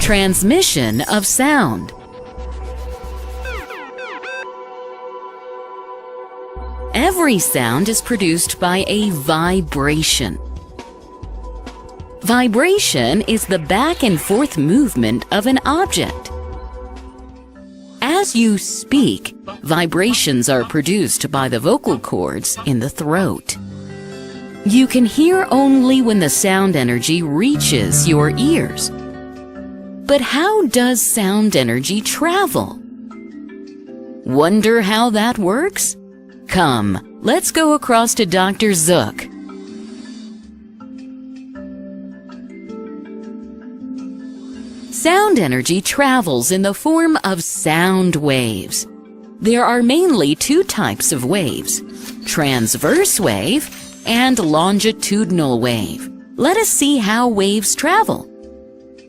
Transmission of sound. Every sound is produced by a vibration. Vibration is the back and forth movement of an object. As you speak, vibrations are produced by the vocal cords in the throat. You can hear only when the sound energy reaches your ears. But how does sound energy travel? Wonder how that works? Come, let's go across to Dr. Zook. Sound energy travels in the form of sound waves. There are mainly two types of waves, transverse wave and longitudinal wave. Let us see how waves travel.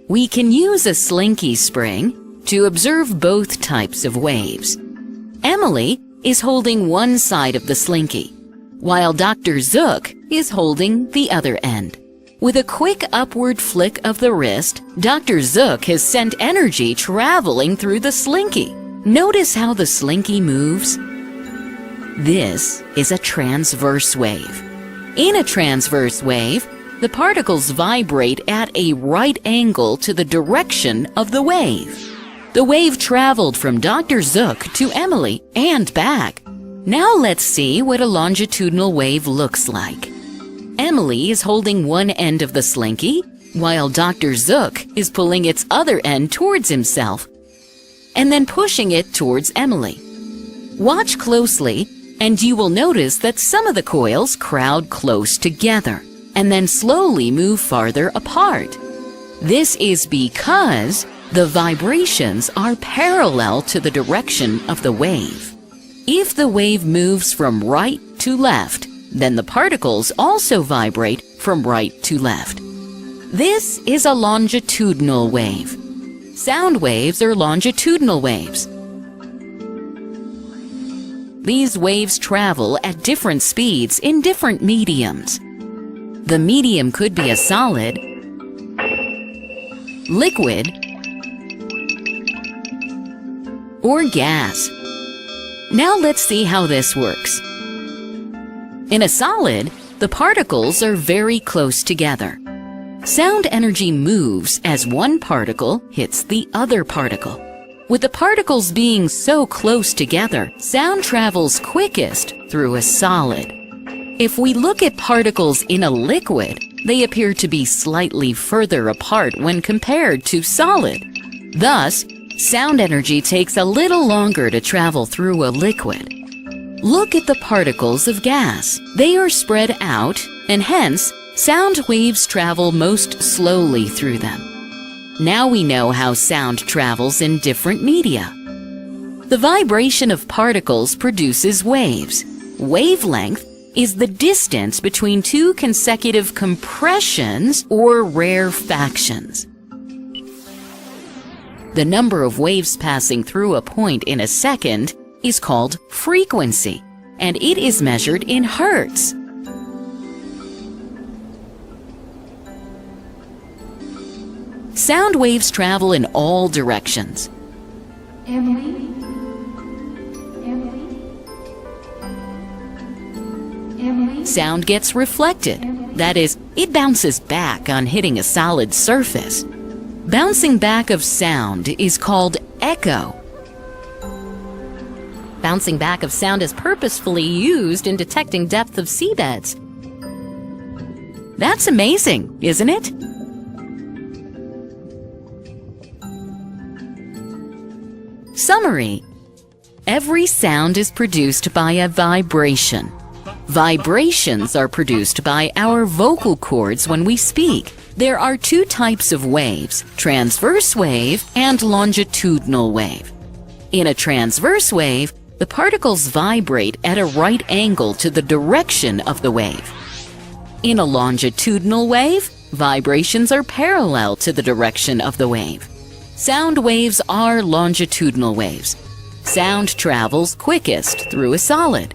We can use a slinky spring to observe both types of waves. Emily is holding one side of the slinky, while Dr. Zook is holding the other end. With a quick upward flick of the wrist, Dr. Zook has sent energy traveling through the slinky. Notice how the slinky moves? This is a transverse wave. In a transverse wave, the particles vibrate at a right angle to the direction of the wave. The wave traveled from Dr. Zook to Emily and back. Now let's see what a longitudinal wave looks like. Emily is holding one end of the slinky, while Dr. Zook is pulling its other end towards himself and then pushing it towards Emily. Watch closely, and you will notice that some of the coils crowd close together and then slowly move farther apart. This is because the vibrations are parallel to the direction of the wave. If the wave moves from right to left, then the particles also vibrate from right to left. This is a longitudinal wave. Sound waves are longitudinal waves. These waves travel at different speeds in different mediums. The medium could be a solid, liquid, or gas. Now let's see how this works. In a solid, the particles are very close together. Sound energy moves as one particle hits the other particle. With the particles being so close together, sound travels quickest through a solid. If we look at particles in a liquid, they appear to be slightly further apart when compared to solid. Thus, sound energy takes a little longer to travel through a liquid. Look at the particles of gas. They are spread out, and hence, sound waves travel most slowly through them. Now we know how sound travels in different media. The vibration of particles produces waves. Wavelength is the distance between two consecutive compressions or rarefactions. The number of waves passing through a point in a second is called frequency, and it is measured in hertz. Sound waves travel in all directions. Emily? Sound gets reflected. That is, it bounces back on hitting a solid surface. Bouncing back of sound is called echo. Bouncing back of sound is purposefully used in detecting depth of seabeds. That's amazing, isn't it? Summary: every sound is produced by a vibration. Vibrations are produced by our vocal cords when we speak. There are two types of waves, transverse wave and longitudinal wave. In a transverse wave, the particles vibrate at a right angle to the direction of the wave. In a longitudinal wave, vibrations are parallel to the direction of the wave. Sound waves are longitudinal waves. Sound travels quickest through a solid.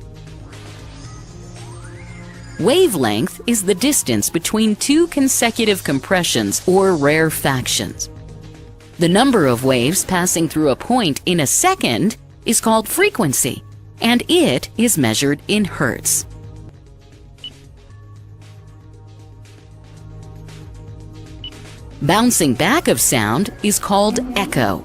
Wavelength is the distance between two consecutive compressions or rarefactions. The number of waves passing through a point in a second is called frequency, and it is measured in hertz. Bouncing back of sound is called echo.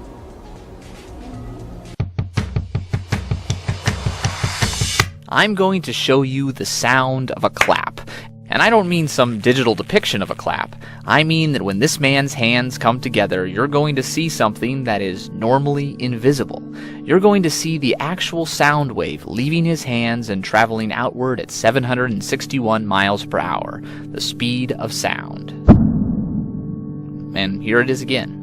I'm going to show you the sound of a clap. And I don't mean some digital depiction of a clap. I mean that when this man's hands come together, you're going to see something that is normally invisible. You're going to see the actual sound wave leaving his hands and traveling outward at 761 miles per hour, the speed of sound. And here it is again.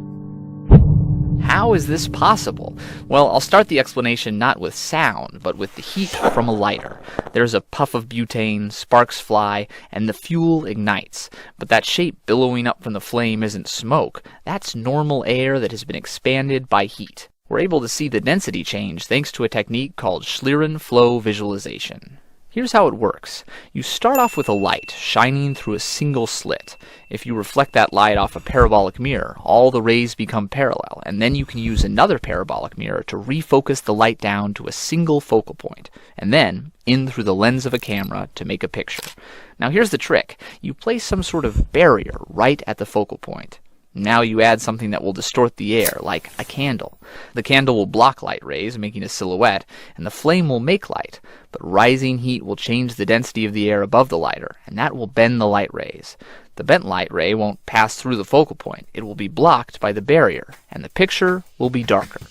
How is this possible? Well, I'll start the explanation not with sound, but with the heat from a lighter. There's a puff of butane, sparks fly, and the fuel ignites. But that shape billowing up from the flame isn't smoke. That's normal air that has been expanded by heat. We're able to see the density change thanks to a technique called Schlieren flow visualization. Here's how it works. You start off with a light shining through a single slit. If you reflect that light off a parabolic mirror, all the rays become parallel, and then you can use another parabolic mirror to refocus the light down to a single focal point, and then in through the lens of a camera to make a picture. Now here's the trick. You place some sort of barrier right at the focal point. Now you add something that will distort the air, like a candle. The candle will block light rays, making a silhouette, and the flame will make light, but rising heat will change the density of the air above the lighter, and that will bend the light rays. The bent light ray won't pass through the focal point. It will be blocked by the barrier, and the picture will be darker.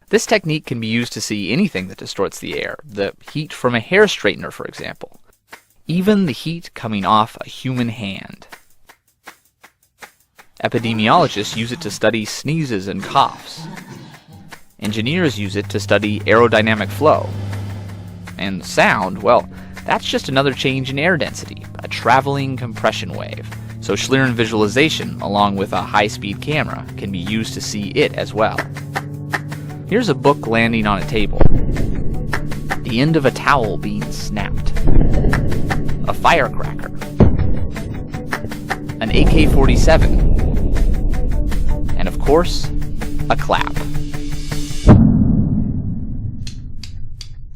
This technique can be used to see anything that distorts the air, the heat from a hair straightener, for example. Even the heat coming off a human hand. Epidemiologists use it to study sneezes and coughs. Engineers use it to study aerodynamic flow. And sound, well, that's just another change in air density, a traveling compression wave. So Schlieren visualization, along with a high-speed camera, can be used to see it as well. Here's a book landing on a table. The end of a towel being snapped. A firecracker. An AK-47. And of course, a clap.